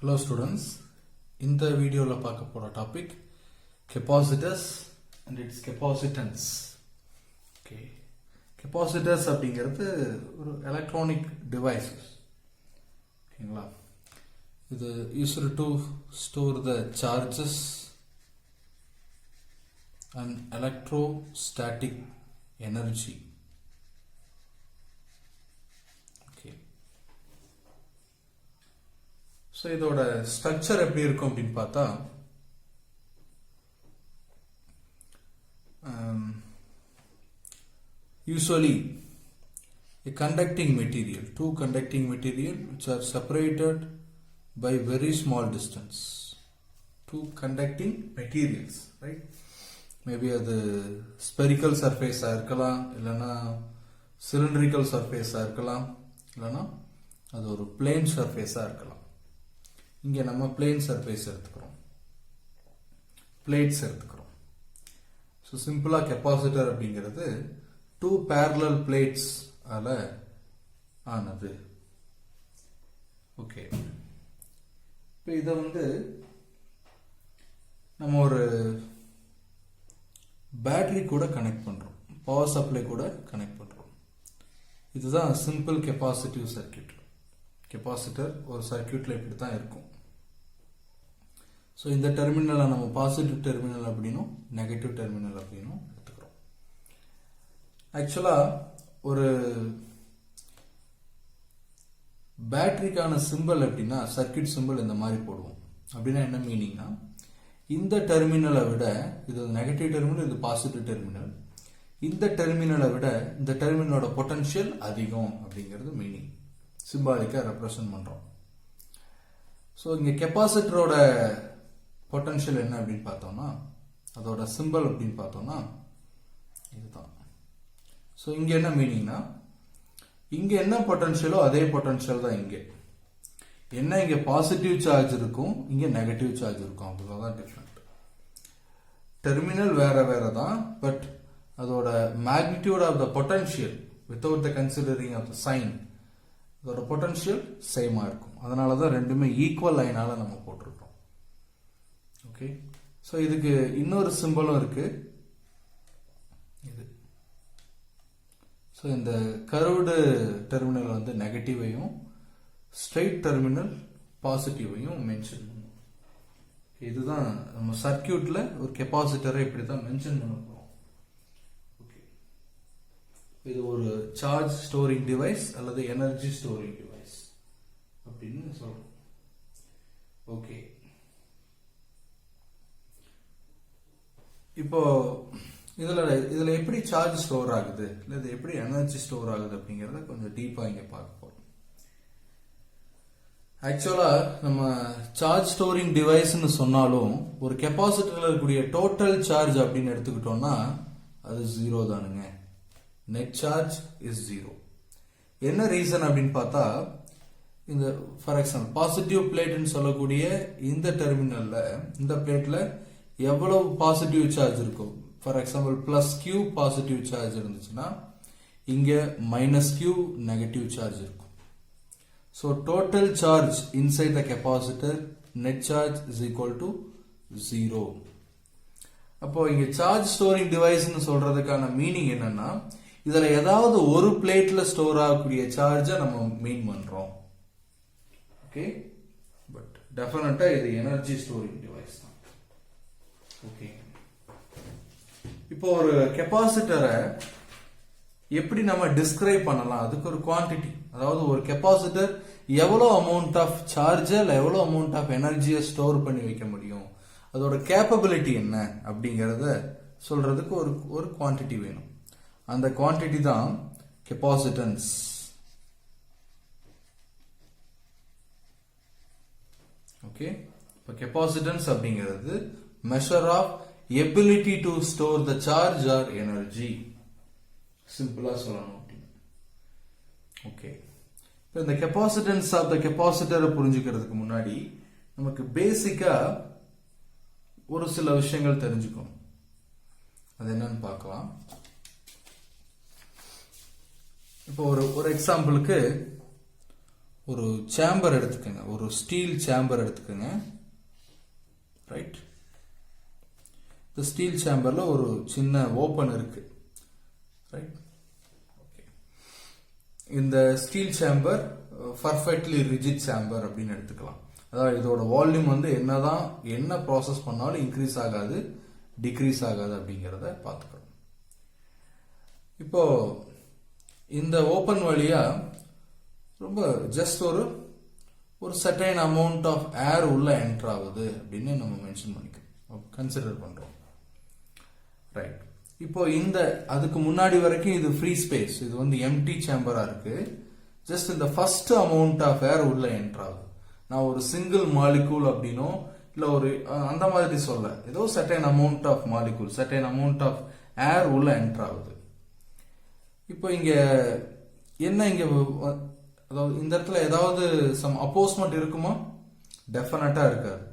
Hello students, இந்த வீடியோல பார்க்க போற topic capacitors and its capacitance. Okay. Capacitors அப்படிங்கிறது ஒரு electronic devices. ஓகேங்களா? இது used to store the charges and electrostatic energy. So இதோட ஸ்ட்ரக்சர் எப்படி இருக்கும் அப்படின்னு பார்த்தா usually a conducting material, two conducting material which are separated by very small distance. Two conducting materials, right? Maybe அது spherical surface இருக்கலாம், இல்லைன்னா cylindrical surface இருக்கலாம், இல்லைன்னா அது ஒரு plane surface இருக்கலாம். இங்கே நம்ம பிளேன் சர்ஃபேஸ் எடுத்துக்கிறோம், பிளேட்ஸ் எடுத்துக்கிறோம். ஸோ சிம்பிளா கெப்பாசிட்டர் அப்படிங்கிறது டூ பேரலல் பிளேட்ஸ் ஆனது. ஓகே, இப்போ இதை நம்ம ஒரு பேட்டரி கூட கனெக்ட் பண்றோம், பவர் சப்ளை கூட கனெக்ட் பண்றோம். இதுதான் சிம்பிள் கெப்பாசிட்டிவ் சர்க்கியூட். கெப்பாசிட்டர் ஒரு சர்க்கியூட்ல இப்படி தான் இருக்கும். ஸோ இந்த டெர்மினலை நம்ம பாசிட்டிவ் டெர்மினல் அப்படின்னும் நெகட்டிவ் டெர்மினல் அப்படின்னும் எடுத்துக்கிறோம். ஆக்சுவலா ஒரு பேட்டரிக்கான சிம்பிள் அப்படின்னா சர்க்கியூட் சிம்பிள் இந்த மாதிரி போடுவோம். அப்படின்னா என்ன மீனிங்னா, இந்த டெர்மினலை விட இது நெகட்டிவ் டெர்மினல், இது பாசிட்டிவ் டெர்மினல், இந்த டெர்மினலை விட இந்த டெர்மினலோட பொட்டன்ஷியல் அதிகம் அப்படிங்கிறது மீனிங். சிம்பாலிக்கா ரெப்ரசன்ட் பண்றோம். ஸோ இங்க கெப்பாசிட்டரோட பொட்டன்ஷியல் என்ன அப்படின்னு பார்த்தோம்னா, அதோட சிம்பிள் அப்படின்னு பார்த்தோம்னா இதுதான். ஸோ இங்க என்ன மீனிங்னா, இங்க என்ன பொட்டன்ஷியலோ அதே பொட்டன்ஷியல் தான் இங்க. என்ன இங்க பாசிட்டிவ் சார்ஜ் இருக்கும், இங்க நெகட்டிவ் சார்ஜ் இருக்கும், அவ்வளவுதான் டிஃபரெண்ட். டெர்மினல் வேற வேற தான், பட் அதோட magnitude of the potential without the considering of the sign, அதோட பொட்டன்ஷியல் சேமா இருக்கும். அதனாலதான் ரெண்டுமே ஈக்குவல் லைனால நம்ம போட்டிருக்கோம். ஓகே, சோ இதுக்கு இன்னொரு சிம்பலும் இருக்கு. இது சோ இந்த கர்வ்டு டெர்மினல் நெகட்டிவையும் ஸ்ட்ரெயிட் டெர்மினல் பாசிட்டிவையும் மென்ஷன் பண்ணும். இதுதான் நம்ம சர்க்கியூட்ல ஒரு கெப்பாசிட்டரை இப்படிதான் மென்ஷன் பண்ண போறோம். இது ஒரு சார்ஜ் ஸ்டோரிங் டிவைஸ் அல்லது எனர்ஜி ஸ்டோரிங் டிவைஸ் அப்படின்னு சொல்றோம். ஓகே, இப்போ இதுல எப்படி சார்ஜ் ஸ்டோர் ஆகுது, இல்ல இது எப்படி எனர்ஜி ஸ்டோர் ஆகுது அப்படிங்கறத கொஞ்சம் டீப்பா இங்க பார்க்க போறோம். ஆக்சுவலா நம்ம சார்ஜ் ஸ்டோரிங் டிவைஸ்னு சொன்னாலும் ஒரு கெப்பாசிட்டர்ல இருக்கக்கூடிய டோட்டல் சார்ஜ் அப்படின்னு எடுத்துக்கிட்டோம்னா அது ஜீரோ தானுங்க. Net charge is zero. என்ன ரீசன் அப்படின்னு பார்த்தா, இந்த ஃபார் எக்ஸாம்பிள் பாசிட்டிவ் பிளேட்னு சொல்லக்கூடிய இந்த டெர்மினல்ல, இந்த பிளேட்ல எவ்வளவு பாசிட்டிவ் சார்ஜ் இருக்கும், for example plus q positive charge இருந்துச்சுன்னா இங்க மைனஸ் கியூ நெகட்டிவ் சார்ஜ் இருக்கும். So total charge inside the capacitor net charge is equal to zero. அப்போ இங்க சார்ஜ் ஸ்டோரிங் டிவைஸ்னு சொல்றதுக்கான மீனிங் என்னன்னா, இதுல ஏதாவது ஒரு பிளேட்ல ஸ்டோர் ஆகக்கூடிய சார்ஜை நம்ம மீன் பண்றோம். ஓகே, பட் டெஃபினட்டா இது எனர்ஜி ஸ்டோரிங் டிவைஸ் தான். ஓகே, இப்போ ஒரு கெப்பாசிட்டரை எப்படி நம்ம டிஸ்கிரைப் பண்ணலாம், அதுக்கு ஒரு குவான்டிட்டி, அதாவது ஒரு கெப்பாசிட்டர் எவ்வளவு அமௌண்ட் ஆஃப் சார்ஜர் எவ்வளவு அமௌண்ட் ஆஃப் எனர்ஜியை ஸ்டோர் பண்ணி வைக்க முடியும், அதோட கேப்பபிலிட்டி என்ன அப்படிங்கறத சொல்றதுக்கு ஒரு குவான்டிட்டி வேணும். அந்த குவான்டிட்டி தான் கெப்பாசிட்டன்ஸ். ஓகே, இப்போ கெப்பாசிட்டன்ஸ் அப்படிங்கிறது measure of ability to store the charge or energy, சிம்பிளா சொல்லணும். ஓகே, இப்போ இந்த கெப்பாசிட்டன்ஸ் ஆஃப் த கெப்பாசிட்டரை புரிஞ்சுக்கிறதுக்கு முன்னாடி நமக்கு பேசிக்கா ஒரு சில விஷயங்கள் தெரிஞ்சுக்கணும். அது என்னன்னு பார்க்கலாம். இப்போ ஒரு எக்ஸாம்பிளுக்கு ஒரு சேம்பர் எடுத்துக்கங்க, ஒரு ஸ்டீல் சேம்பர் எடுத்துக்கங்க. ரைட், இந்த ஸ்டீல் சேம்பர்ல ஒரு சின்ன ஓபன் இருக்கு. ரைட், இந்த steel chamber perfectly rigid chamber அப்படின்னு எடுத்துக்கலாம். அதாவது இதோட வால்யூம் வந்து என்னதான் என்ன ப்ராசஸ் பண்ணாலும் இன்க்ரீஸ் ஆகாது, டிக்ரீஸ் ஆகாது அப்படிங்கிறத பார்த்துக்கிறோம். இப்போ இந்த ஓப்பன் வழியா ரொம்ப ஜஸ்ட் ஒரு சர்டைன் அமௌண்ட் ஆஃப் ஏர் உள்ள என்டர் ஆகுது அப்படின்னு நம்ம மென்ஷன் பண்ணிக்கிறோம், கன்சிடர் பண்றோம். ரைட், இப்போ இந்த அதுக்கு முன்னாடி வரைக்கும் இது ஃப்ரீ ஸ்பேஸ், இது வந்து எம்டி சேம்பரா இருக்கு. ஜஸ்ட் இந்த ஃபர்ஸ்ட் அமௌண்ட் ஆஃப் ஏர் உள்ள என்டர் ஆகுது. நான் ஒரு சிங்கிள் மாலிகூல் அப்படின்னோ இல்ல ஒரு அந்த மாதிரி சொல்ல, ஏதோ certain amount of molecule, certain amount of air உள்ள என்டர் ஆகுது. இப்போ இங்க என்ன, இங்க அதாவது இந்த இடத்துல ஏதாவது சம் அப்போஸ்மெண்ட் இருக்குமா? டெஃபினட்டா இருக்காது.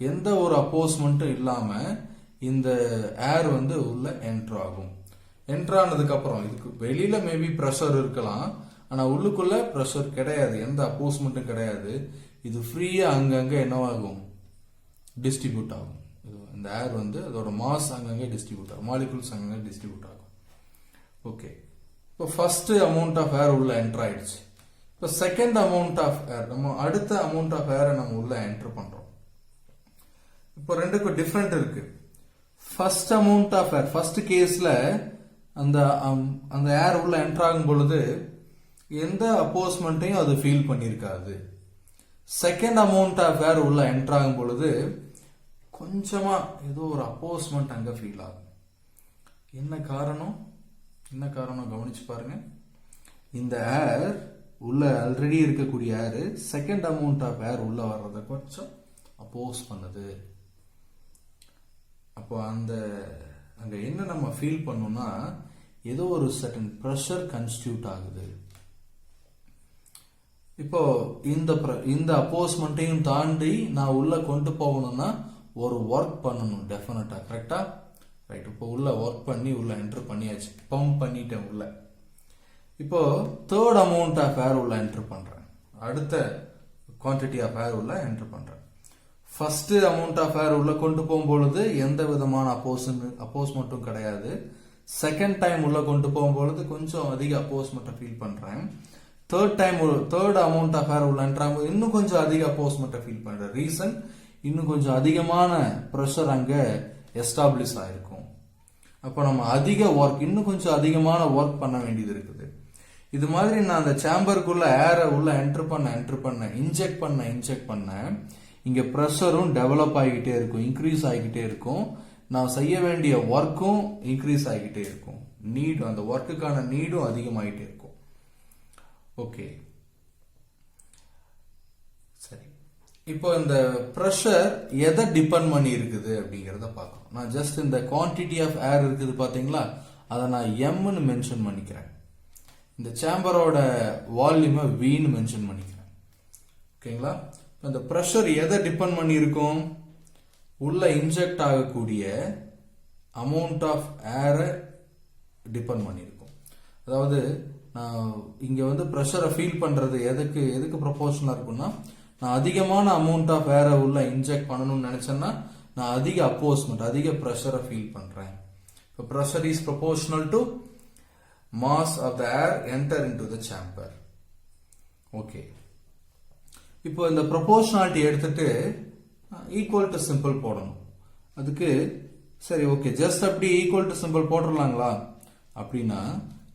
எந்த ஒரு அப்போஸ்மெண்ட்டும் இல்லாம இந்த ஏர் வந்து உள்ள என்டர் ஆகும். என்டர் ஆனதுக்கு அப்புறம் இதுக்கு வெளியில மேபி பிரஷர் இருக்கலாம், ஆனா உள்ளுக்குள்ள பிரஷர் கிடையாது, எந்த அப்போஸ்மெண்ட்டும் கிடையாது. இது ஃப்ரீயா அங்கங்க என்னவாகும், டிஸ்ட்ரிபியூட் ஆகும். இந்த ஏர் வந்து அதோட மாஸ் அங்கங்க டிஸ்ட்ரிபியூட் ஆகும், மாலிகூல்ஸ் அங்கங்க டிஸ்ட்ரிபியூட் ஆகும். ஓகே, இப்போ ஃபர்ஸ்ட் அமௌண்ட் ஆஃப் ஏர் உள்ள என்டர் ஆயிடுச்சு. இப்போ செகண்ட் அமௌண்ட் ஆஃப் ஏர், நம்ம அடுத்த அமௌண்ட் ஆஃப் ஏரை நம்ம உள்ள என்டர் பண்றோம். இப்போ ரெண்டுக்கும் டிஃபரெண்ட் இருக்கு. First amount of air, first கேஸ்ல அந்த ஏர் உள்ள என்டர் ஆகும் பொழுது எந்த அப்போஸ்மெண்ட்டையும் அது ஃபீல் பண்ணிருக்காது. செகண்ட் அமௌண்ட் ஆஃப் ஏர் உள்ள என்டர் ஆகும் பொழுது கொஞ்சமா ஏதோ ஒரு அப்போஸ்மெண்ட் அங்க ஃபீல் ஆகும். என்ன காரணம் கவனிச்சு பாருங்க. இந்த ஏர் உள்ள ஆல்ரெடி இருக்கக்கூடிய ஏர் செகண்ட் அமௌண்ட் ஆஃப் ஏர் உள்ள வர்றத கொஞ்சம் அப்போஸ் பண்ணுது. அப்போ அங்க என்ன நம்ம ஃபீல் பண்ணோம்னா, ஏதோ ஒரு சர்டன் பிரஷர் கன்ஸ்டியூட் ஆகுது. இப்போ இந்த அப்போஸ்மெண்ட்டையும் தாண்டி நான் உள்ள கொண்டு போகணும்னா ஒரு ஒர்க் பண்ணணும் டெஃபினட்டா, கரெக்டா? ரைட், இப்போ உள்ள ஒர்க் பண்ணி உள்ள என்டர் பண்ணியாச்சு, பம்ப் பண்ணிட்டேன் உள்ள. இப்போ தேர்ட் அமௌண்ட் ஆஃப் ஏர் உள்ள என்டர் பண்றேன், அடுத்த குவான்டிட்டி ஆஃப் ஏர் உள்ள என்டர் பண்றேன். ஃபர்ஸ்ட் அமௌண்ட் ஆஃப் ஏர் உள்ள கொண்டு போகும்பொழுது எந்த விதமான அப்போஸ்மெண்ட்டும் கிடையாது. செகண்ட் டைம் உள்ள கொண்டு போகும்பொழுது கொஞ்சம் அதிக அப்போஸ்மெண்ட்டை ஃபீல் பண்றேன். தேர்ட் அமௌண்ட் ஆஃப் ஏர் உள்ள என்ட்ராகும் இன்னும் கொஞ்சம் அதிக அப்போஸ்மெண்ட்டை ஃபீல் பண்றேன். ரீசன், இன்னும் கொஞ்சம் அதிகமான ப்ரெஷர் அங்க எஸ்டாப்ளிஷ் ஆயிருக்கும். அப்போ நம்ம அதிக ஒர்க், இன்னும் கொஞ்சம் அதிகமான ஒர்க் பண்ண வேண்டியது இருக்குது. இது மாதிரி நான் அந்த சேம்பருக்குள்ள ஏரை உள்ள என்டர் பண்ண இன்ஜெக்ட் பண்ண இங்க ப்ரெஷரும் டெவலப் ஆகிக்கிட்டே இருக்கும், இன்க்ரீஸ் ஆகிக்கிட்டே இருக்கும். நான் செய்ய வேண்டிய ஒர்க்கும் இன்க்ரீஸ் ஆகிக்கிட்டே இருக்கும், நீடும், அந்த ஒர்க்குக்கான நீடும் அதிகமாகிட்டே இருக்கும். ஓகே, சரி. இப்போ இந்த ப்ரெஷர் எதை டிபெண்ட் பண்ணி இருக்குது அப்படிங்கறத பார்க்கணும். நான் ஜஸ்ட் இந்த குவான்டிட்டி ஆஃப் ஏர் இருக்குது பாத்தீங்களா, அதை நான் எம்னு மென்ஷன் பண்ணிக்கிறேன். இந்த சேம்பரோட வால்யூமை வின்னு மென்ஷன் பண்ணிக்கிறேன். ஓகேங்களா? இந்த ப்ரெஷர் எதை டிபெண்ட் பண்ணி இருக்கும்? உள்ள இன்ஜெக்ட் ஆகக்கூடிய அமௌண்ட் ஆஃப் ஏரை டிபெண்ட் பண்ணியிருக்கும். அதாவது நான் இங்க வந்து ப்ரெஷரை ஃபீல் பண்றது எதுக்கு ப்ரொபோர்ஷனலா இருக்கும்னா, நான் அதிகமான அமௌண்ட் ஆஃப் ஏரை உள்ள இன்ஜெக்ட் பண்ணணும்னு நினைச்சேன்னா நான் அதிக அப்போஸ்மெண்ட், அதிக ப்ரெஷரை ஃபீல் பண்றேன். இப்போ pressure is proportional to mass of the air enter into the chamber. Okay, இப்போ இந்த ப்ரொபோர்ஷனாலிட்டி எடுத்துட்டு ஈக்குவல் டு சிம்பிள் போடணும். அதுக்கு சரி, ஓகே, ஜஸ்ட் அப்படி ஈக்குவல் டு சிம்பிள் போட்டுடலாங்களா அப்படின்னா,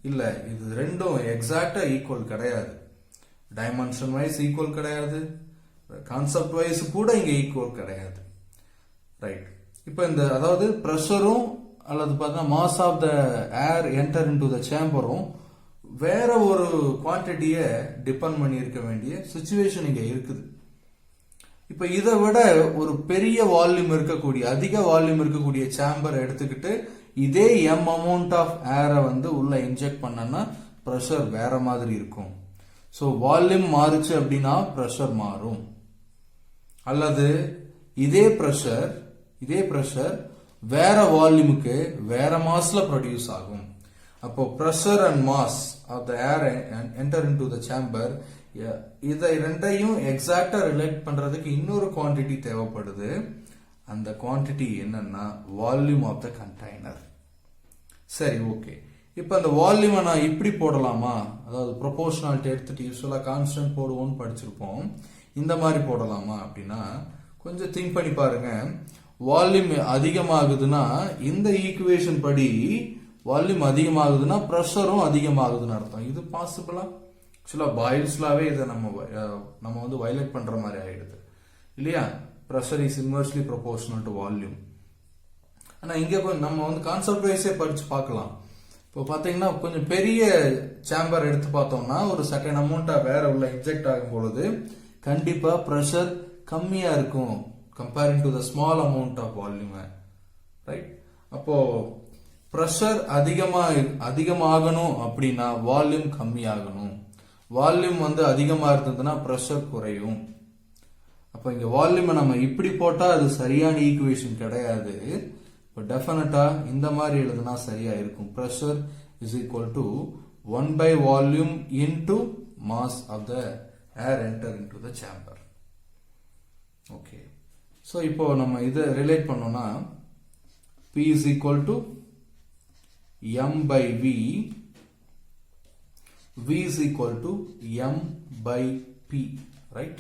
இல்ல, இது ரெண்டும் எக்ஸாக்டா ஈக்குவல் கிடையாது. டைமென்ஷன் வைஸ் ஈக்குவல் கிடையாது, கான்செப்ட் வைஸ் கூட இங்க ஈக்குவல் கிடையாது. ரைட், இப்போ இந்த அதாவது ப்ரெஷரும் அல்லது பார்த்தா mass of the air enter into the சேம்பரும் வேற ஒரு குவான்டிட்டியை டிபெண்ட் பண்ணி இருக்க வேண்டிய சிச்சுவேஷன் இங்க இருக்குது. இப்ப இதை விட ஒரு பெரிய வால்யூம் இருக்கக்கூடிய, அதிக வால்யூம் இருக்கக்கூடிய சேம்பர் எடுத்துக்கிட்டு இதே எம் அமௌண்ட் ஆஃப் ஏரை வந்து உள்ள இன்ஜெக்ட் பண்ணனா ப்ரெஷர் வேற மாதிரி இருக்கும். ஸோ வால்யூம் மாறுச்சு அப்படின்னா ப்ரெஷர் மாறும். அல்லது இதே ப்ரெஷர் வேற வால்யூமுக்கு வேற மாஸ்ல ப்ரொடியூஸ் ஆகும். அப்போ pressure and mass of the air enter into the chamber இதை ரெண்டையும் எக்ஸாக்டா ரிலேட் பண்றதுக்கு இன்னொரு குவாண்டிட்டி தேவைப்படுது. அந்த குவாண்டிட்டி என்னன்னா வால்யூம் ஆஃப் த கண்டெய்னர். சரி, ஓகே. இப்ப அந்த வால்யூமை நான் இப்படி போடலாமா? அதாவது ப்ரொபோர்ஷனாலிட்டி எடுத்துட்டு யூஸ்வலா கான்ஸ்டன்ட் போடுவோம்னு படிச்சிருப்போம். இந்த மாதிரி போடலாமா அப்படின்னா கொஞ்சம் திங்க் பண்ணி பாருங்க. வால்யூம் அதிகமாகுதுன்னா இந்த ஈக்குவேஷன் படி வால்யூம் அதிகமாகுதுன்னா ப்ரெஷரும் அதிகமாகுதுன்னு அர்த்தம். இது பாசிபிளா? ஆக்சுவலா பாயில்ஸ்லாவே இதை நம்ம வந்து வயலேட் பண்ற மாதிரி ஆயிடுது இல்லையா? Pressure is inversely proportional to volume. ஆனா இங்க நம்ம வந்து கான்செப்ட் வைஸே படிச்சு பார்க்கலாம். இப்போ பாத்தீங்கன்னா கொஞ்சம் பெரிய சேம்பர் எடுத்து பார்த்தோம்னா ஒரு சர்டன் அமௌண்ட் வேற உள்ள இன்ஜெக்ட் ஆகும் பொழுது கண்டிப்பா ப்ரெஷர் கம்மியா இருக்கும் comparing to the small amount of volume, right? அப்போ ப்ரெஷர் அதிகமாகணும் அப்படின்னா வால்யூம் கம்மியாகணும். வால்யூம் வந்து அதிகமா இருந்ததுன்னா ப்ரெஷர் குறையும். அப்ப இங்க வால்யூமை நம்ம இப்படி போட்டா அது சரியான ஈக்குவேஷன் கிடையாது. இப்போ டெஃபினட்டா இந்த மாதிரி எழுதுனா சரியா இருக்கும். Pressure is equal to 1 by volume into mass of the air enter into the chamber. Okay. So இப்போ நம்ம இதை ரிலேட் பண்ணோம்னா P is equal to M by V, V is equal to M by P, right?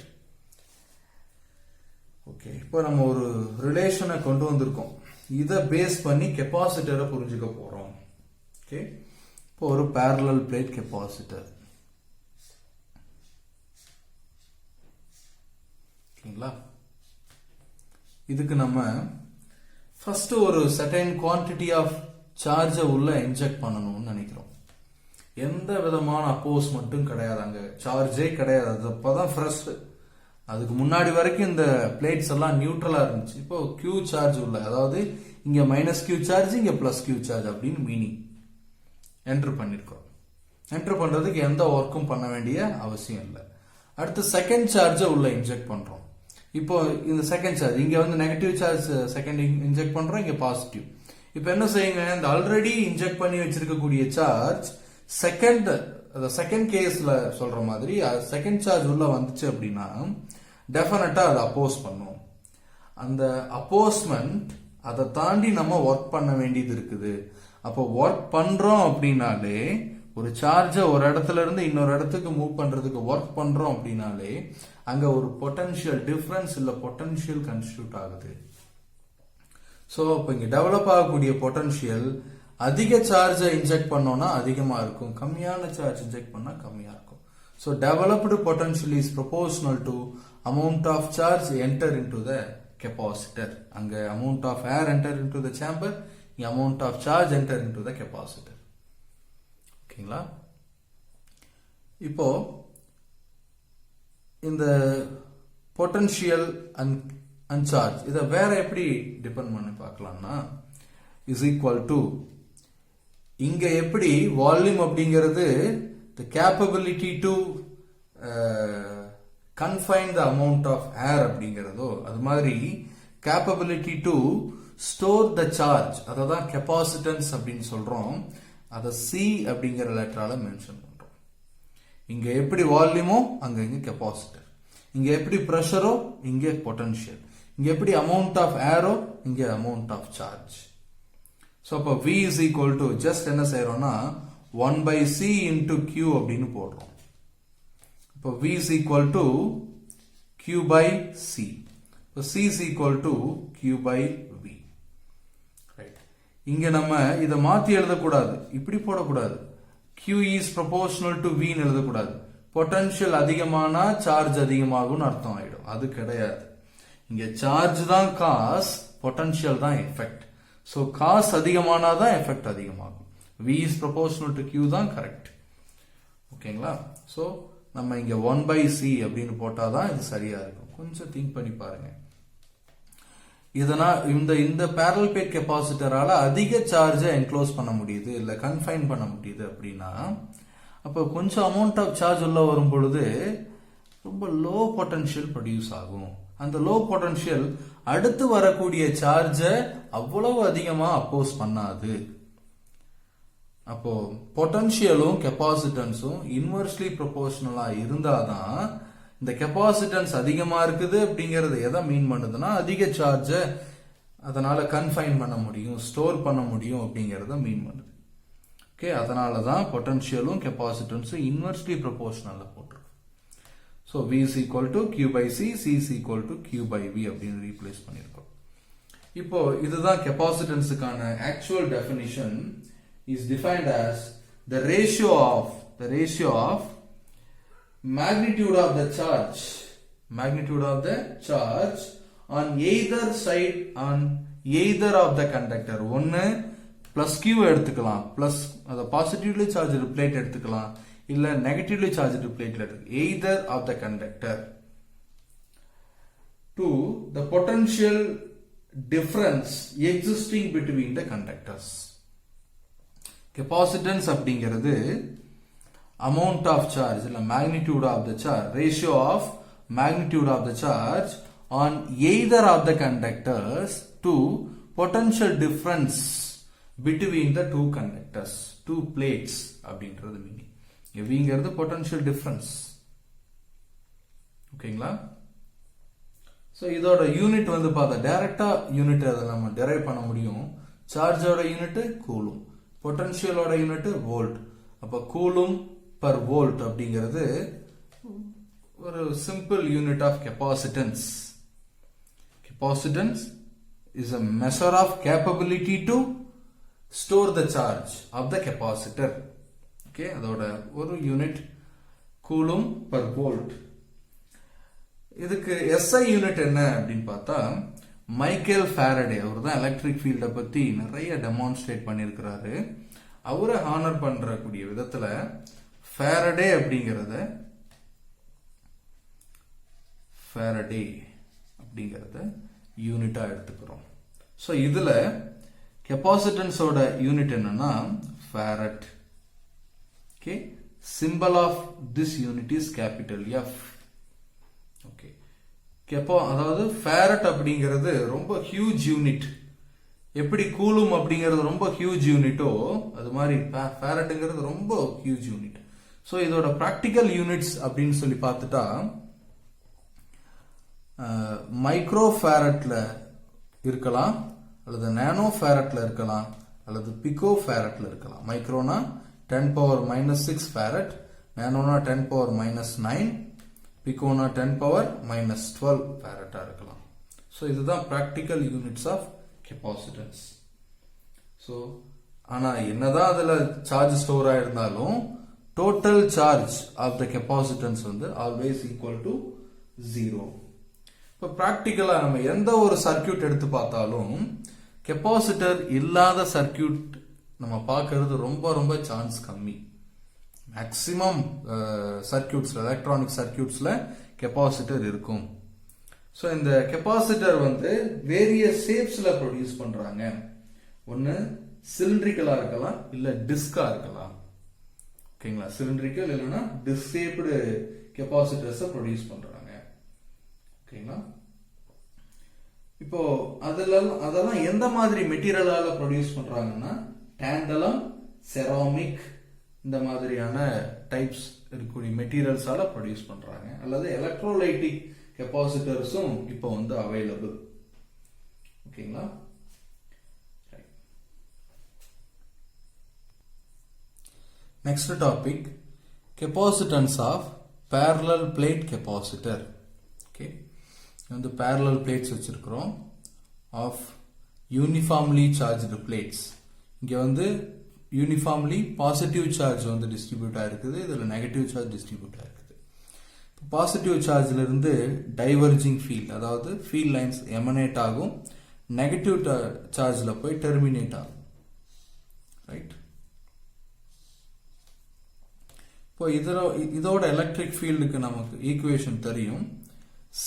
Okay. இப்போ நம்ம ஒரு ரிலேஷனை கொண்டு வந்திருக்கோம். இதை பேஸ் பண்ணி கெப்பாசிட்டரை புரிஞ்சுக்க போறோம். ஓகே. இப்போ ஒரு parallel plate கெப்பாசிட்டர். ஓகேங்களா? இதுக்கு நம்ம ஃபர்ஸ்ட் ஒரு சர்டன் குவான்டிட்டி ஆஃப் சார்ஜை உள்ள இன்ஜெக்ட் பண்ணணும்னு நினைக்கிறோம். எந்த விதமான அப்போஸ்மெண்ட்டும் கிடையாது, அங்க சார்ஜே கிடையாது. அது அப்பதான் ஃப்ரெஷ். அதுக்கு முன்னாடி வரைக்கும் இந்த பிளேட்ஸ் எல்லாம் நியூட்ரலா இருந்துச்சு. இப்போ கியூ சார்ஜ் உள்ள, அதாவது இங்க மைனஸ் கியூ சார்ஜ், இங்க பிளஸ் கியூ சார்ஜ் அப்படின்னு மீனிங் என்டர் பண்ணிருக்கோம். என்டர் பண்றதுக்கு எந்த ஒர்க்கும் பண்ண வேண்டிய அவசியம் இல்லை. அடுத்து செகண்ட் சார்ஜை உள்ள இன்ஜெக்ட் பண்றோம். இப்போ இந்த செகண்ட் சார்ஜ் இங்க வந்து நெகட்டிவ் சார்ஜ் செகண்ட் இன்ஜெக்ட் பண்றோம், இங்க பாசிட்டிவ். இப்போ என்ன செய்யுங்க, இந்த ஆல்ரெடி இன்ஜெக்ட் பண்ணி வச்சிருக்கக்கூடிய சார்ஜ் செகண்ட் கேஸ்ல சொல்ற மாதிரி செகண்ட் சார்ஜ் உள்ள வந்துச்சு அப்படின்னா டெஃபினட்டா அதை அப்போஸ் பண்ணும். அந்த அப்போஸ்மெண்ட் அதை தாண்டி நம்ம ஒர்க் பண்ண வேண்டியது இருக்குது. அப்போ ஒர்க் பண்றோம் அப்படின்னாலே, ஒரு சார்ஜை ஒரு இடத்துல இருந்து இன்னொரு இடத்துக்கு மூவ் பண்றதுக்கு ஒர்க் பண்றோம் அப்படின்னாலே அங்க ஒரு பொட்டன்ஷியல் டிஃபரன்ஸ் இல்ல பொட்டன்ஷியல் கன்ஸ்டியூட் ஆகுது. சோ இப்போ இங்க டெவலப் ஆகக்கூடிய பொட்டன்ஷியல் அதிக சார்ஜை இன்ஜெக்ட் பண்ணோம்னா அதிகமா இருக்கும், கம்மியான சார்ஜ் இன்ஜெக்ட் பண்ணா கம்மியா இருக்கும். So developed potential is proportional to amount of charge enter into the capacitor. அங்க amount of air enter into the chamber, amount of charge enter into the capacitor. ஓகேங்களா? இப்போ இந்த potential and charge இத வேற எப்படி டிபெண்ட் பண்ணி பார்க்கலாம்னா is equal to, இங்க எப்படி வால்யூம் அப்படிங்கிறது the capability to confine the amount of air அப்படிங்கிறதோ, அது மாதிரி capability to store the charge, அததான் capacitance அப்படின்னு சொல்றோம். அதை C அப்படிங்கிற லெட்டரால மென்ஷன் பண்றோம். இங்க எப்படி வால்யூமோ அங்க இங்க கெப்பாசிட்டர், இங்க எப்படி பிரஷரோ இங்க பொட்டன்ஷியல், இங்க எப்படி அமௌண்ட் ஆஃப் ஏரோ இங்க அமௌண்ட் ஆஃப் சார்ஜ். சோ அப்ப V is equal to just என்ன செய்யறோம்னா 1 by C into Q அப்படின்னு போடுறோம். இப்போ V is equal to Q by C. இப்போ C is equal to Q by V. Right. இங்க நம்ம இதை மாத்தி எழுதக்கூடாது, இப்படி போடக்கூடாது. Q is proportional to V ன்னு எழுதக்கூடாது. பொட்டன்ஷியல் அதிகமானா சார்ஜ் அதிகமாகும்னு அர்த்தம் ஆயிடும். அது கிடையாது. இங்க சார்ஜ் தான் காஸ், பொட்டன்ஷியல் தான் எஃபெக்ட். சோ காஸ் அதிகமானாதான் எஃபெக்ட் அதிகமாகும். V is proportional to Q தான் கரெக்ட். ஓகேங்களா? சோ நம்ம இங்க 1 by C அப்படின்னு போட்டாதான் இது சரியா இருக்கும். கொஞ்சம் திங்க் பண்ணி பாருங்க. இதனால் இந்த parallel plate கெப்பாசிட்டரால அதிக சார்ஜை என்க்ளோஸ் பண்ண முடியுது, இல்ல கன்ஃபைன் பண்ண முடியுது அப்படின்னா, அப்ப கொஞ்சம் அமௌண்ட் ஆஃப் சார்ஜ் உள்ள வரும் பொழுது ரொம்ப லோ பொட்டன்ஷியல் ப்ரொடியூஸ் ஆகும். அந்த லோ பொட்டன்ஷியல் அடுத்து வரக்கூடிய சார்ஜை அவ்வளவு அதிகமா அப்போஸ் பண்ணாது. அப்போ பொட்டன்ஷியலும் கெப்பாசிட்டன்ஸும் இன்வெர்ஸ்லி ப்ரொபோர்ஷனலா இருந்தாதான் இந்த கெப்பாசிட்டன்ஸ் அதிகமா இருக்குது அப்படிங்கறது எதை மீன் பண்ணுதுன்னா அதிக சார்ஜ அதனால கன்ஃபைன் பண்ண முடியும், ஸ்டோர் பண்ண முடியும் அப்படிங்கறத மீன் பண்ணுது. ஓகே, அதனாலதான் பொட்டன்ஷியலும் கெப்பாசிட்டன்ஸும் இன்வெர்ஸ்லி ப்ரொபோர்ஷனல்ல போட்டிருக்கு. So V is equal to Q by C, C is equal to Q by V அப்படின்னு ரீப்ளேஸ் பண்ணியிருக்கோம். இப்போ இதுதான் கெப்பாசிட்டன்ஸுக்கான actual definition is defined as the ratio of magnitude of the charge on either side on either of the conductor. ஒன்னு plus Q எடுத்துக்கலாம், plus அத positively charged plate எடுத்துக்கலாம், இல்ல நெகட்டிவ்லி சார்ஜ்டு பிளேட்ல எடுத்துக்கலாம், either of the conductor to the potential difference existing between the conductors. Capacitance அப்படிங்கிறது amount of charge இல்ல magnitude of the charge, ratio of magnitude of the charge on either of the conductors to potential difference between the two conductors, two plates அப்படிங்கிறது meaning. எவ்விங்கிறது potential difference. ஓகேங்களா? So இதோட unit வந்து பார்த்தா directly unit அதை நம்ம derive பண்ண முடியும். சார்ஜோட யூனிட் கூலும், பொட்டன்ஷியலோட யூனிட் வோல்ட். அப்ப கூலும் பர் வோல்ட் அப்படிங்கிறது ஒரு simple unit of capacitance. Capacitance is a measure of capability to store the charge of the capacitor. Okay, அதோட ஒரு யூனிட் கூலும் பர் வோல்ட். இதுக்கு SI யூனிட் என்ன அப்படின்னு பார்த்தா மைக்கேல் ஃபாரடே, அவர் தான் எலக்ட்ரிக் ஃபீல்டை பத்தி நிறைய டெமான்ஸ்ட்ரேட் பண்ணியிருக்கிறாரு. அவரை ஹானர் பண்றக்கூடிய விதத்துல ஃபாரடே அப்படிங்கறத யூனிட்டா எடுத்துக்கிறோம். ஸோ இதுல கெப்பாசிட்டன்ஸோட யூனிட் என்னன்னா farad. Okay, symbol of this unit is capital F. Okay, அதாவது ஃபாரட் அப்படிங்கிறது ரொம்ப ஹியூஜ் யூனிட். எப்படி கூலும் அப்படிங்கிறது ரொம்ப ஹியூஜ் யூனிட்டோ அது மாதிரி ஃபாரட்ங்கிறது ரொம்ப ஹியூஜ் யூனிட். ஸோ இதோட பிராக்டிக்கல் யூனிட்ஸ் அப்படின்னு சொல்லி பார்த்துட்டா மைக்ரோ ஃபாரட்ல இருக்கலாம், அல்லது நானோ ஃபாரட்ல இருக்கலாம், அல்லது பிகோ ஃபாரட்ல இருக்கலாம். மைக்ரோனா 10⁻⁻6 ஃபாரட், நானோனா 10⁻⁻9, பிகோனா 10⁻⁻12 ஃபாரட்டா இருக்கலாம். ஸோ இதுதான் practical units of capacitance. So ஆனா என்னதான் அதுல சார்ஜ் ஸ்டோர் ஆயிருந்தாலும் total charge of the capacitance வந்து ஆல்வேஸ் ஈக்குவல் டு 0. இப்போ பிராக்டிக்கலா நம்ம எந்த ஒரு சர்க்கியூட் எடுத்து பார்த்தாலும் கெப்பாசிட்டர் இல்லாத சர்க்கியூட் நம்ம பார்க்கறது ரொம்ப ரொம்ப சான்ஸ் கம்மி. மேக்சிமம் சர்க்கியூட்ஸ்ல, எலக்ட்ரானிக் சர்க்கியூட்ஸ்ல கெப்பாசிட்டர் இருக்கும். ஸோ இந்த கெப்பாசிட்டர் வந்து வேரியஸ் ஷேப்ஸ்ல ப்ரொடியூஸ் பண்றாங்க. ஒன்னு சிலிண்ட்ரிக்கலா இருக்கலாம், இல்ல டிஸ்கா இருக்கலாம். ஓகேங்களா, சிலிண்ட்ரிக்கல் இல்லைன்னா டிஸ்க் ஷேப்டு கெப்பாசிட்டர்ஸ் ப்ரொடியூஸ் பண்றாங்க. ஓகேங்களா, இப்போ அதெல்லாம் எந்த மாதிரி மெட்டீரியலால ப்ரொடியூஸ் பண்றாங்கன்னா டேண்டலம், செராமிக், இந்த மாதிரியான டைப்ஸ் இருக்கக்கூடிய மெட்டீரியல்ஸால ப்ரொடியூஸ் பண்றாங்க. அல்லது எலக்ட்ரோலைட்டிக் கெப்பாசிட்டர்ஸும் இப்போ வந்து அவைலபிள். ஓகேங்களா, next topic capacitance of parallel plate capacitor. Okay, வந்து parallel plates வச்சிருக்கிறோம் ஆஃப் யூனிஃபார்ம்லி சார்ஜ்டு பிளேட்ஸ். இங்க வந்து யூனிஃபார்ம்லி பாசிட்டிவ் சார்ஜ் வந்து டிஸ்ட்ரிபியூட் ஆயிருக்குது, இதுல நெகட்டிவ் சார்ஜ் டிஸ்ட்ரிபியூட் ஆயிருக்குது. பாசிட்டிவ் சார்ஜ்ல இருந்து டைவர்ஜிங் ஃபீல்ட், அதாவது ஃபீல்ட் லைன்ஸ் எமனேட் ஆகும், நெகட்டிவ் சார்ஜ்ல போய் டெர்மினேட் ஆகும். ரைட், இப்போ இதோட எலக்ட்ரிக் ஃபீல்டுக்கு நமக்கு ஈக்குவேஷன் தெரியும்,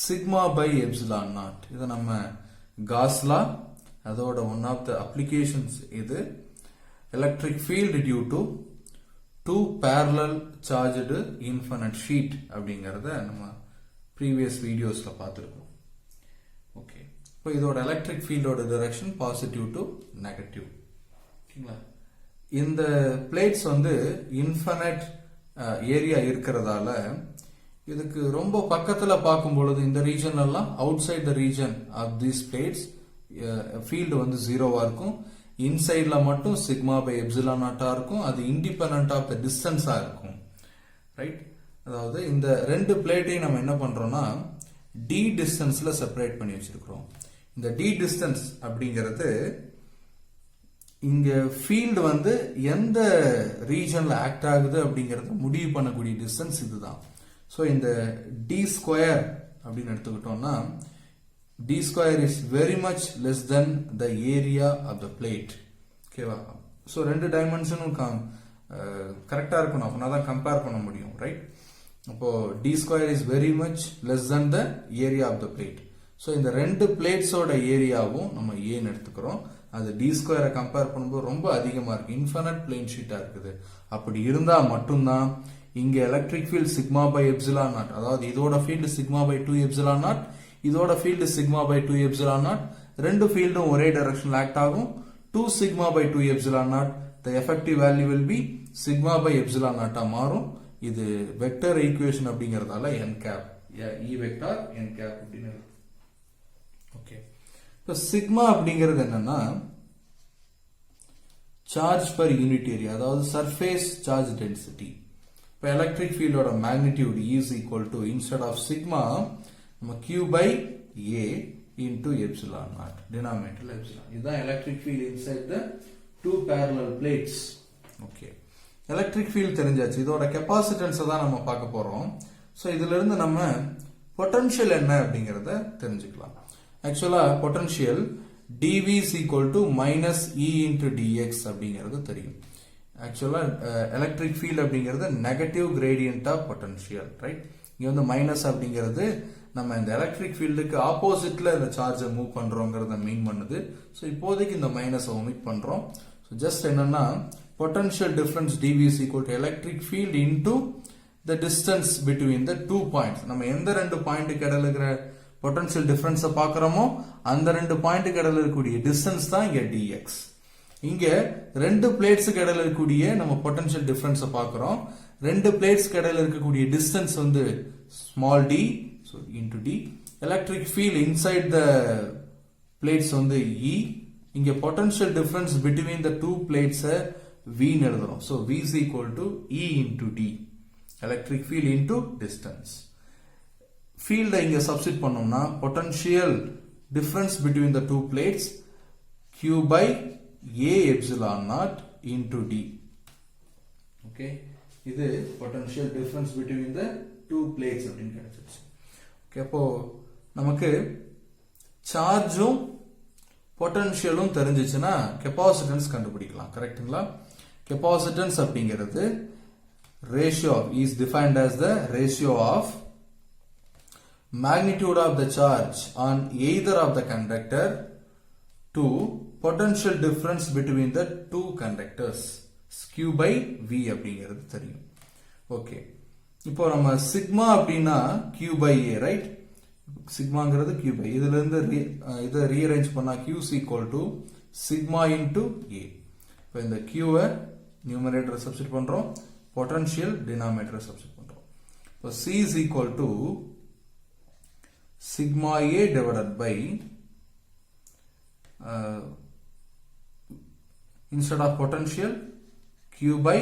சிக்மா பை எப்சிலான் நாட். இதை நம்ம காஸ் லா, அதோட ஒன் ஆஃப் த அப்ளிகேஷன்ஸ் இது. Electric field due to two parallel charged infinite sheet அப்படிங்கறத நம்ம ப்ரீவியஸ் வீடியோஸ்ல பார்த்திருக்கோம். ஓகே, இப்போ இதோட எலக்ட்ரிக் ஃபீல்டோட டைரக்ஷன் பாசிட்டிவ் டு நெகட்டிவ். ஓகேங்களா, இந்த பிளேட்ஸ் வந்து இன்ஃபைனைட் ஏரியா இருக்கிறதால இதுக்கு ரொம்ப பக்கத்துல பார்க்கும் பொழுது இந்த ரீஜன் எல்லாம் outside the region of these plates field வந்து ஜீரோவா இருக்கும். இன்சைட்ல மட்டும் சிக்மா பை எப்சிலான் நாட்டா இருக்கும். அது இண்டிபெண்டன்ட் ஆஃப் த டிஸ்டன்ஸா இருக்கும். ரைட். அதாவது இந்த ரெண்டு பிளேட்டையும் நம்ம என்ன பண்றோம்னா டி டிஸ்டன்ஸ்ல செப்பரேட் பண்ணி வச்சிருக்கிறோம். இந்த டி டிஸ்டன்ஸ் அப்படிங்கிறது இங்க ஃபீல்டு வந்து எந்த ரீஜன்ல ஆக்ட் ஆகுது அப்படிங்கறத முடிவு பண்ணக்கூடிய டிஸ்டன்ஸ் இதுதான். ஸோ இந்த டி ஸ்கொயர் அப்படின்னு எடுத்துக்கிட்டோம்னா d square is very much less than the area of the plate. ஓகேவா? ஸோ ரெண்டு டைமென்ஷனும் கரெக்டா இருக்கணும், அப்படின்னா தான் கம்பேர் பண்ண முடியும். ரைட். அப்போ d square is very much less than the area of the plate. So இந்த ரெண்டு பிளேட்ஸோட ஏரியாவும் நம்ம ஏன்னு எடுத்துக்கிறோம். அது டி ஸ்கொயரை கம்பேர் பண்ணும்போது ரொம்ப அதிகமா இருக்கு, இன்ஃபைனைட் பிளேன் ஷீட்டா இருக்குது. அப்படி இருந்தா மட்டும்தான் இங்க electric field sigma by epsilon naught, அதாவது இதோட field sigma by 2 epsilon naught, இதோட field sigma by 2 epsilon naught, ரெண்டு ஃபீல்டும் ஒரே டைரக்ஷன்ல ஆக்ட் ஆகும். 2 sigma by 2 epsilon naught, the effective value will be sigma by epsilon naught மாறும். இது வெக்டர் ஈக்குவேஷன் அப்படிங்கறதால n cap, e vector n cap அப்படின்னு. ஓகே. இப்போ சிக்மா அப்படிங்கிறது என்னன்னா சார்ஜ் பர் யூனிட் ஏரியா, அதாவது சர்ஃபேஸ் சார்ஜ் டென்சிட்டி. இப்போ எலக்ட்ரிக் ஃபீல்டோட magnitude E is equal to instead of sigma நம்ம q by a into epsilon naught, denominator epsilon. இதுதான் electric field inside the two parallel plates. Okay. Electric field தெரிஞ்சாச்சு. இதோட capacitance தான் நம்ம பார்க்க போறோம். ஸோ இதுல இருந்து நம்ம பொட்டன்ஷியல் என்ன அப்படிங்கறத தெரிஞ்சுக்கலாம். ஆக்சுவலா potential dv is equal to minus e into dx அப்படிங்கிறது தெரியும். ஆக்சுவலா எலக்ட்ரிக் ஃபீல்ட் அப்படிங்கிறது negative gradient of potential. Right. இங்க வந்து மைனஸ் அப்படிங்கிறது நம்ம இந்த எலக்ட்ரிக் ஃபீல்டுக்கு ஆப்போசிட்ல இந்த சார்ஜை மூவ் பண்றோங்கிறத மீன் பண்ணுது. ஸோ இப்போதைக்கு இந்த மைனஸை ஒமிட் பண்றோம். ஸோ ஜஸ்ட் என்னன்னா potential difference dv is equal to electric field into the distance between the two points. நம்ம எந்த ரெண்டு பாயிண்ட்டுக்கு இடையில இருக்கிற பொட்டன்ஷியல் டிஃபரன்ஸை பார்க்கறோமோ அந்த ரெண்டு பாயிண்ட்டுக்கு இடையில இருக்கக்கூடிய டிஸ்டன்ஸ் தான் இங்க dx. இங்க ரெண்டு பிளேட்ஸுக்கு இடையில இருக்கக்கூடிய நம்ம பொட்டன்ஷியல் டிஃபரன்ஸை பார்க்கிறோம். ரெண்டு பிளேட்ஸ்க்கு இடையில இருக்கக்கூடிய டிஸ்டன்ஸ் வந்து small d, so into d. electric field inside the plates வந்து E. இங்க potential difference between the two plates V ன்னு எழுதுறோம். So V is equal to E into D. electric field into distance. field இங்க substitute பண்ணோம்னா potential difference between the two plates Q by A epsilon naught into D. Okay. இது potential difference between the two plates அப்படின்னு கிடைச்சிருச்சு. அப்போ நமக்கு சார்ஜும் பொட்டன்ஷியலும் தெரிஞ்சிச்சுன்னா capacitance கண்டுபிடிக்கலாம். கரெக்ட்டுங்களா? கெபாசிட்டன்ஸ் அப்படிங்கிறது ratio is defined as the ratio of magnitude of the charge on either of the conductor to potential difference between the two conductors q by v அப்படிங்கிறது தெரியும். ஓகே. இப்போ நம்ம சிக்மா அப்படின்னா q by a, ரைட்? சிக்மாங்கிறது q by, இதுல இருந்து இதை rearrange பண்ணா q is equal to sigma into a. இப்போ இந்த q-வை நியூமரேட்டர் சப்ஸ்டிட் பண்றோம், பொட்டன்ஷியல் டினாமினேட்டர் சப்ஸ்டிட் பண்றோம். இப்போ c is equal to sigma a divided by instead of potential q by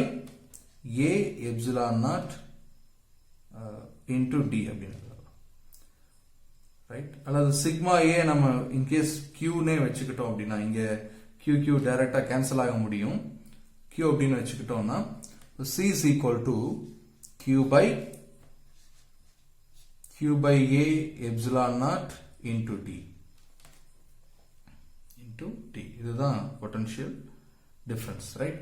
a epsilon naught into d அப்படின்னு right. அல்லது sigma ஏ நம்ம in case கியூனே வச்சுக்கிட்டோம் அப்படின்னா இங்க கியூ டைரக்டா கேன்சல் ஆக முடியும். கியூ அப்படின்னு வச்சுக்கிட்டோம்னா C is equal to Q by A epsilon naught into D into D. இதுதான் பொட்டன்ஷியல் டிஃபரன்ஸ். ரைட்.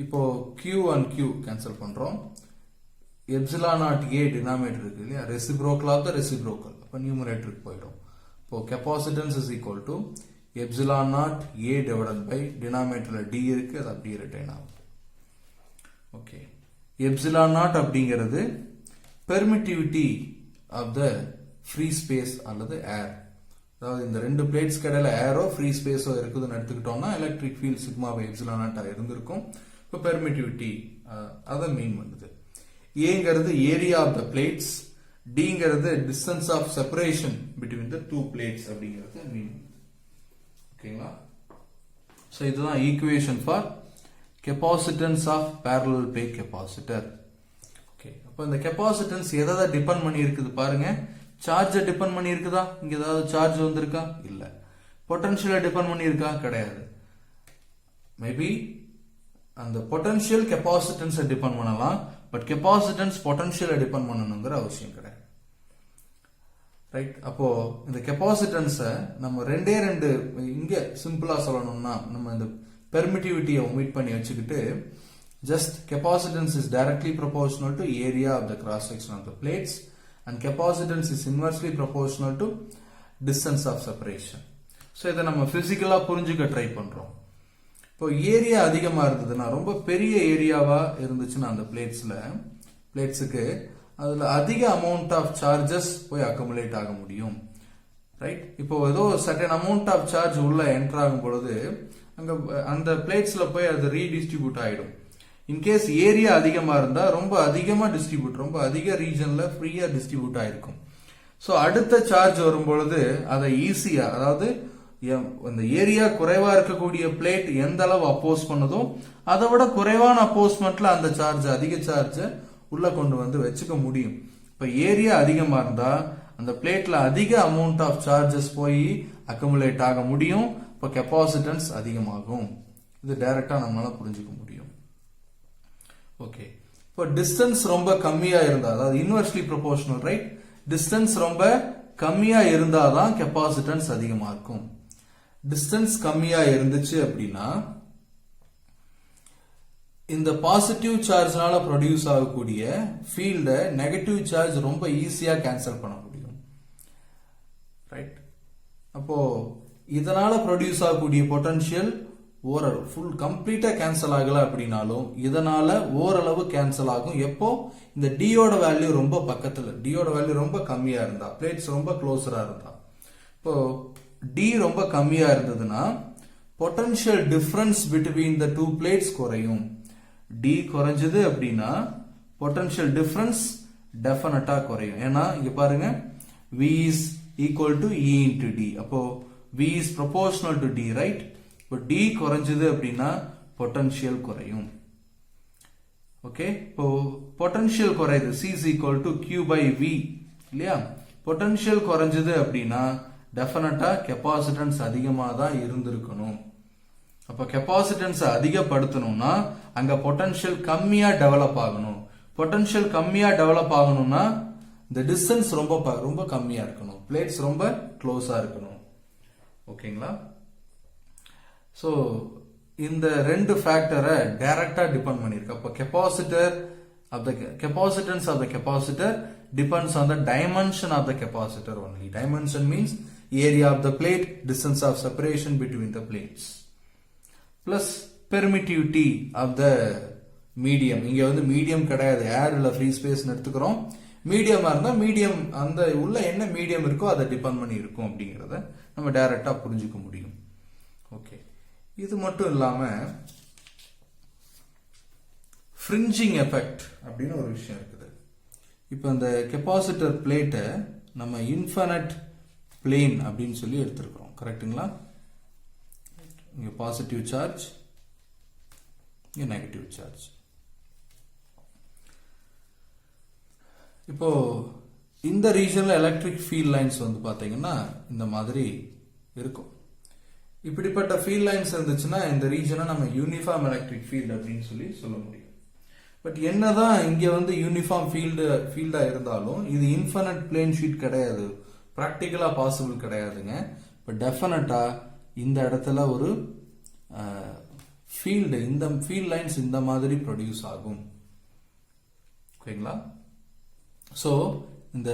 இப்போ கியூ அண்ட் கியூ கேன்சல் பண்றோம். எப்சிலான் நாட் ஏ டினாமினேட்டர் இருக்கு இல்லையா, ரெசிப்ரோக்கல் ஆஃப் த ரெசிப்ரோக்கல், அப்போ நியூமரேட்டருக்கு போயிடும். இப்போ capacitance is equal to epsilon naught A divided by டினாமினேட்டர்ல டி இருக்கு, அது அப்படியே ரிட்டைன் ஆகும். ஓகே. எப்சிலான் நாட் அப்படிங்கிறது permittivity of the free space அல்லது ஏர். அதாவது இந்த ரெண்டு பிளேட்ஸ்க்கு இடையில ஏரோ ஃப்ரீ ஸ்பேஸோ இருக்குதுன்னு எடுத்துக்கிட்டோம்னா electric field sigma by epsilon naught இருந்திருக்கும். இப்போ பெர்மிட்டிவிட்டி அதை மீன் பண்ணுது. ஏங்கிறது ஏரியா ஆஃப் த பிளேட்ஸ், டிங்கிறது distance of separation between the two plates அப்படிங்கிறது மீன் பண்ணுது. ஓகேங்களா? ஸோ இதுதான் equation for capacitance of parallel plate capacitor. Okay, அப்போ இந்த கெப்பாசிட்டன்ஸ் எதை டிபெண்ட் பண்ணி இருக்குது பாருங்க. சார்ஜை டிபெண்ட் பண்ணி இருக்குதா? இங்க ஏதாவது சார்ஜ் வந்திருக்கா? இல்ல. பொட்டன்ஷியலை டிபெண்ட் பண்ணி இருக்கா? கிடையாது. மேபி அந்த பொட்டன்ஷியல் கெப்பாசிட்டன்ஸை டிபெண்ட் பண்ணலாம், பட் கெப்பாசிட்டன்ஸ் பொட்டன்ஷியலை டிபெண்ட் பண்ணணுங்கிற அவசியம் கிடையாது. ரைட்? அப்போ இந்த கெப்பாசிட்டன்ஸை நம்ம ரெண்டே இங்க சிம்பிளா சொல்லணும்னா நம்ம இந்த பெர்மிட்டிவிட்டியை ஒமிட் பண்ணி வச்சுக்கிட்டு just capacitance is directly proportional to area of the cross section of the plates and capacitance is inversely proportional to distance of separation. So இதை நம்ம பிசிக்கலா புரிஞ்சுக்க ட்ரை பண்றோம். இப்போ ஏரியா அதிகமா இருந்ததுன்னா, ரொம்ப பெரிய ஏரியாவா இருந்துச்சுன்னா அந்த பிளேட்ஸுக்கு அதுல அதிக அமௌண்ட் ஆஃப் சார்ஜஸ் போய் அக்குமுலேட் ஆக முடியும். ரைட்? இப்போ ஏதோ சர்டன் அமௌண்ட் ஆஃப் சார்ஜ் உள்ள என்டர் ஆகும் பொழுது அங்க அந்த பிளேட்ஸ்ல போய் அது ரீடிஸ்ட்ரிபியூட் ஆயிடும். இன்கேஸ் ஏரியா அதிகமா இருந்தா ரொம்ப அதிகமா டிஸ்ட்ரிபியூட், ரொம்ப அதிக ரீஜன்ல ஃப்ரீயா டிஸ்ட்ரிபியூட் ஆயிருக்கும். ஸோ அடுத்த சார்ஜ் வரும் பொழுது அதை ஈஸியா, அதாவது அந்த ஏரியா குறைவா இருக்கக்கூடிய பிளேட் எந்த அளவு அப்போஸ் பண்ணுதோ அதை விட குறைவான அப்போஸ்மெண்ட்ல அந்த சார்ஜ், அதிக சார்ஜ உள்ள கொண்டு வந்து வச்சுக்க முடியும். இப்ப ஏரியா அதிகமா இருந்தா அந்த பிளேட்ல அதிக அமௌண்ட் ஆஃப் சார்ஜஸ் போய் அக்குமுலேட் ஆக முடியும். இப்போ கெப்பாசிட்டன்ஸ் அதிகமாகும். இது டைரக்டா நம்மளால புரிஞ்சுக்க முடியும். ஓகே, இப்போ டிஸ்டன்ஸ் ரொம்ப கம்மியா இருந்தா, அதாவது இன்வெர்ஸ்லி ப்ரொபோர்ஷனல், ரைட்? டிஸ்டன்ஸ் ரொம்ப கம்மியா இருந்தாதான் கெப்பாசிட்டன்ஸ் அதிகமா இருக்கும். டிஸ்டன்ஸ் கம்மியா இருந்துச்சு அப்படின்னா இந்த பாசிட்டிவ் சார்ஜ்னால ப்ரொடியூஸ் ஆகக்கூடிய ஃபீல்ட நெகட்டிவ் சார்ஜ் ரொம்ப ஈஸியா கேன்சல் பண்ண முடியும். ரைட்? அப்போ இதனால ப்ரொடியூஸ் ஆகக்கூடிய பொட்டன்ஷியல் ஓரளவு ஃபுல் கம்ப்ளீட்டா கேன்சல் ஆகல அப்படின்னாலும் இதனால ஓரளவு கேன்சல் ஆகும். எப்போ இந்த டியோட வேல்யூ ரொம்ப பக்கத்துல, டியோட வேல்யூ ரொம்ப கம்மியா இருந்தா, பிளேட்ஸ் ரொம்ப க்ளோஸரா இருந்தா. இப்போ டி ரொம்ப கம்மியா இருந்ததுன்னா potential difference between the two plates குறையும். டி குறைஞ்சது அப்படின்னா பொட்டன்ஷியல் டிஃபரன்ஸ் டெஃபினட்டா குறையும். ஏன்னா இங்க பாருங்க, V is equal to E into D. அப்போ V is proportional to D, right? இப்போ D குறைஞ்சது அப்படின்னா பொட்டன்ஷியல் குறையும். ஓகே, இப்போ பொட்டன்ஷியல் குறையுது, C is equal to Q by V, இல்லையா? பொட்டன்ஷியல் குறைஞ்சது அப்படின்னா டெஃபினட்டா கெப்பாசிட்டன்ஸ் அதிகமா தான் இருந்திருக்கணும். அப்ப கெப்பாசிட்டன்ஸ் அதிகப்படுத்தணும்னா அங்க பொட்டன்ஷியல் கம்மியா டெவலப் ஆகணும். பொட்டன்ஷியல் கம்மியா டெவலப் ஆகணும்னா இந்த டிஸ்டன்ஸ் ரொம்ப கம்மியா இருக்கணும், பிளேட்ஸ் ரொம்ப க்ளோஸா இருக்கணும். ஓகேங்களா? சோ இந்த ரெண்டு ஃபேக்டரை டைரக்டா டிபெண்ட் பண்ணிருக்கு. அப்ப capacitance of the capacitor depends on the dimension of the capacitor only. Dimension means area of the plate, distance of separation between the plates, plus permittivity of the medium. இங்க வந்து medium கிடையாது, ஏர் இல்ல free space எடுத்துக்கிறோம். மீடியமா இருந்தா medium அந்த உள்ள என்ன மீடியம் இருக்கோ அதை டிபெண்ட் பண்ணி இருக்கும் அப்படிங்கறத நம்ம டைரக்டா புரிஞ்சுக்க முடியும். ஓகே, இது மட்டும் இல்லாம ஃப்ரிஞ்சிங் எஃபெக்ட் அப்படின்னு ஒரு விஷயம் இருக்குது. இப்போ இந்த கெப்பாசிட்டர் பிளேட்டை நம்ம இன்ஃபைனைட் பிளேன் அப்படின்னு சொல்லி எடுத்திருக்கிறோம், கரெக்டுங்களா? இங்க பாசிட்டிவ் சார்ஜ், இங்க நெகட்டிவ் சார்ஜ். இப்போ இந்த ரீஜன்ல எலக்ட்ரிக் ஃபீல்ட் லைன்ஸ் வந்து பாத்தீங்கன்னா இந்த மாதிரி இருக்கும். இப்படிப்பட்ட ஃபீல்ட் லைன்ஸ் இருந்துச்சுன்னா இந்த ரீஜனை நம்ம யூனிஃபார்ம் எலக்ட்ரிக் ஃபீல்ட் அப்படின்னு சொல்லி சொல்ல முடியும். பட் என்னதான் இங்க வந்து யூனிஃபார்ம் ஃபீல்டா இருந்தாலும் இது இன்ஃபைனைட் பிளேன் ஷீட் கிடையாது, பிராக்டிகலா பாசிபிள் கிடையாதுங்க. பட் டெஃபினட்டா இந்த இடத்துல ஒரு ஃபீல்டு, இந்த ஃபீல்ட் லைன்ஸ் இந்த மாதிரி ப்ரொடியூஸ் ஆகும். ஓகேங்களா? ஸோ இந்த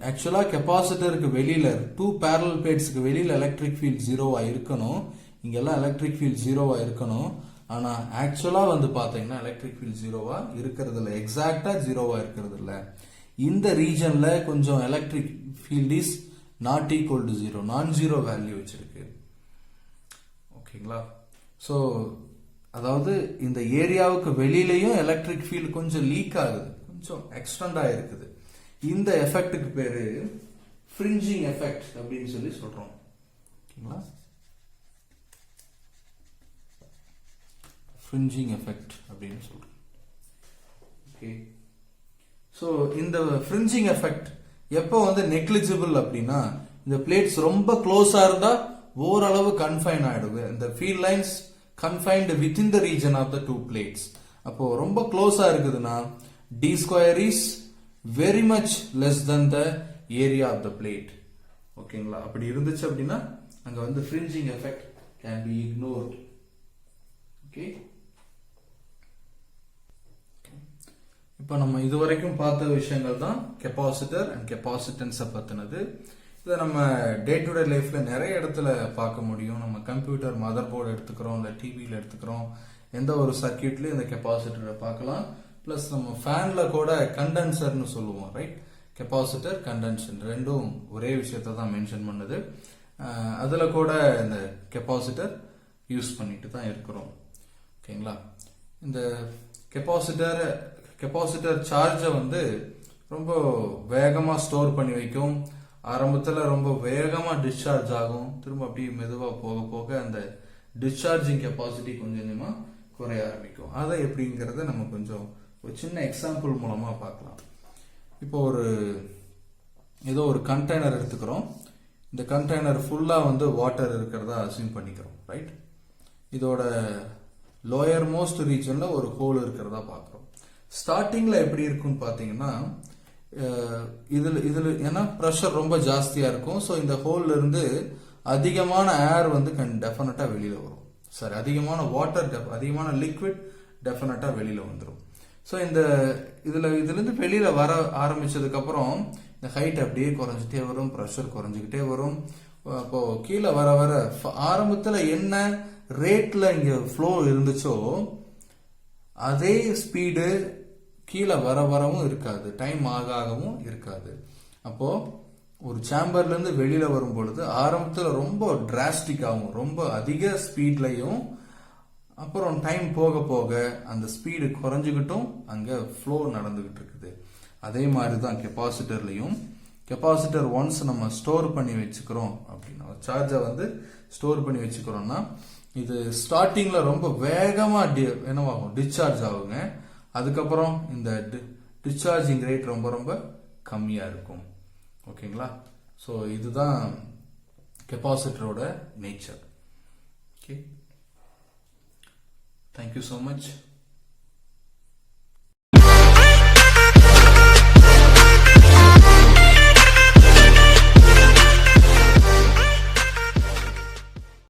ஆக்சுவலா கெப்பாசிட்டருக்கு வெளியில டூ பேரலல் பிளேட்ஸ்க்கு வெளியில எலக்ட்ரிக் ஃபீல்ட் ஜீரோவா இருக்கணும், இங்கெல்லாம் எலக்ட்ரிக் ஃபீல்ட் ஜீரோவா இருக்கணும். ஆனா ஆக்சுவலா வந்து பாத்தீங்கன்னா எலக்ட்ரிக் ஃபீல்ட் ஜீரோவா இருக்கிறது இல்ல, எக்ஸாக்டா ஜீரோவா இருக்கிறது இல்ல. இந்த ரீஜன்ல கொஞ்சம் electric field is not equal to zero, நான் ஜீரோ வேல்யூ வச்சிருக்கு. ஓகேங்களா? ஸோ அதாவது இந்த ஏரியாவுக்கு வெளியிலயும் எலக்ட்ரிக் ஃபீல்டு கொஞ்சம் லீக் ஆகுது, கொஞ்சம் எக்ஸ்டெண்ட் ஆயிருக்குது. இந்த எஃபெக்ட்டுக்கு பேரு ஃப்ரிஞ்சிங் எஃபெக்ட் அப்படின்னு சொல்லி சொல்றோம். ஓகேங்களா? ஃப்ரிஞ்சிங் எஃபெக்ட் அப்படின்னு சொல்றோம். ஓகே. ஸோ இந்த ஃப்ரிஞ்சிங் எஃபெக்ட் எப்போ வந்து நெக்லிஜிபிள் அப்படின்னா, இந்த பிளேட்ஸ் ரொம்ப க்ளோஸா இருந்தா ஓரளவு கன்ஃபைன் ஆயிடுது. இந்த field lines confined within the region of the two plates. அப்போ ரொம்ப க்ளோஸா இருக்குதுன்னா D square is very much less than the area of the plate. ஓகேங்களா? அப்படி இருந்துச்சு அப்படின்னா அங்க வந்து fringing effect can be ignored. Okay. இப்போ நம்ம இதுவரைக்கும் பார்த்த விஷயங்கள் தான் கெப்பாசிட்டர் அண்ட் கெப்பாசிட்டன்ஸை பத்தினது. இதை நம்ம டே டு டே லைஃப்ல நிறைய இடத்துல பார்க்க முடியும். நம்ம கம்ப்யூட்டர் மதர் போர்டு எடுத்துக்கிறோம், இல்லை டிவியில் எடுத்துக்கிறோம், எந்த ஒரு சர்க்கியூட்லயும் இந்த கெப்பாசிட்டரை பார்க்கலாம். பிளஸ் நம்ம ஃபேன்ல கூட கண்டென்சர்னு சொல்லுவோம், ரைட்? கெப்பாசிட்டர் கண்டென்சர் ரெண்டும் ஒரே விஷயத்தை தான் மென்ஷன் பண்ணுது. அதுல கூட இந்த கெப்பாசிட்டர் யூஸ் பண்ணிட்டு தான் இருக்கிறோம். ஓகேங்களா? இந்த கெப்பாசிட்டர் சார்ஜை வந்து ரொம்ப வேகமா ஸ்டோர் பண்ணி வைக்கும். ஆரம்பத்துல ரொம்ப வேகமா டிஸ்சார்ஜ் ஆகும். திரும்ப அப்படியே மெதுவா போக போக அந்த டிஸ்சார்ஜிங் கெப்பாசிட்டி கொஞ்சம் கொஞ்சமா குறைய ஆரம்பிக்கும். அதை எப்படிங்கிறத நம்ம கொஞ்சம் ஒரு சின்ன எக்ஸாம்பிள் மூலமா பார்க்கலாம். இப்போ ஏதோ ஒரு கண்டெய்னர் எடுத்துக்கிறோம். இந்த கண்டெய்னர் ஃபுல்லா வந்து வாட்டர் இருக்கிறதா அசியூம் பண்ணிக்கிறோம், ரைட்? இதோட லோயர் மோஸ்ட் ரீஜன்ல ஒரு ஹோல் இருக்கிறதா பார்க்கிறோம். ஸ்டார்டிங்ல எப்படி இருக்குன்னு பாத்தீங்கன்னா, இதுல ஏன்னா ப்ரெஷர் ரொம்ப ஜாஸ்தியா இருக்கும். ஸோ இந்த ஹோல்ல இருந்து அதிகமான ஏர் வந்து டெஃபினட்டா வெளியில வரும். சரி, அதிகமான வாட்டர், அதிகமான லிக்விட் டெஃபினட்டா வெளியில வந்துடும். ஸோ இதுல இருந்து வெளியில வர ஆரம்பிச்சதுக்கு அப்புறம் இந்த ஹைட் அப்படியே குறைஞ்சிட்டே வரும், ப்ரெஷர் குறைஞ்சிக்கிட்டே வரும். அப்போ கீழே வர வர ஆரம்பத்துல என்ன ரேட்ல இங்க ஃப்ளோ இருந்துச்சோ அதே ஸ்பீடு கீழே வர வரவும் இருக்காது, டைம் ஆகவும் இருக்காது. அப்போ ஒரு சேம்பர்ல இருந்து வெளியில வரும் பொழுது ஆரம்பத்துல ரொம்ப டிராஸ்டிக்காகவும் ரொம்ப அதிக ஸ்பீட்லயும், அப்புறம் டைம் போக போக அந்த ஸ்பீடு குறைஞ்சுக்கிட்டும் அங்க ஃப்ளோ நடந்துகிட்டு இருக்குது. அதே மாதிரிதான் கெப்பாசிட்டர்லயும். கெப்பாசிட்டர் ஒன்ஸ் நம்ம ஸ்டோர் பண்ணி வச்சுக்கிறோம் அப்படின்னா, சார்ஜை வந்து ஸ்டோர் பண்ணி வச்சுக்கிறோம்னா, இது ஸ்டார்டிங்ல ரொம்ப வேகமா என்னவாகும், டிஸ்சார்ஜ் ஆகுங்க. அதுக்கப்புறம் இந்த டிஸ்சார்ஜிங் ரேட் ரொம்ப ரொம்ப கம்மியா இருக்கும். ஓகேங்களா? ஸோ இதுதான் கெப்பாசிட்டரோட nature. Okay, thank you so much.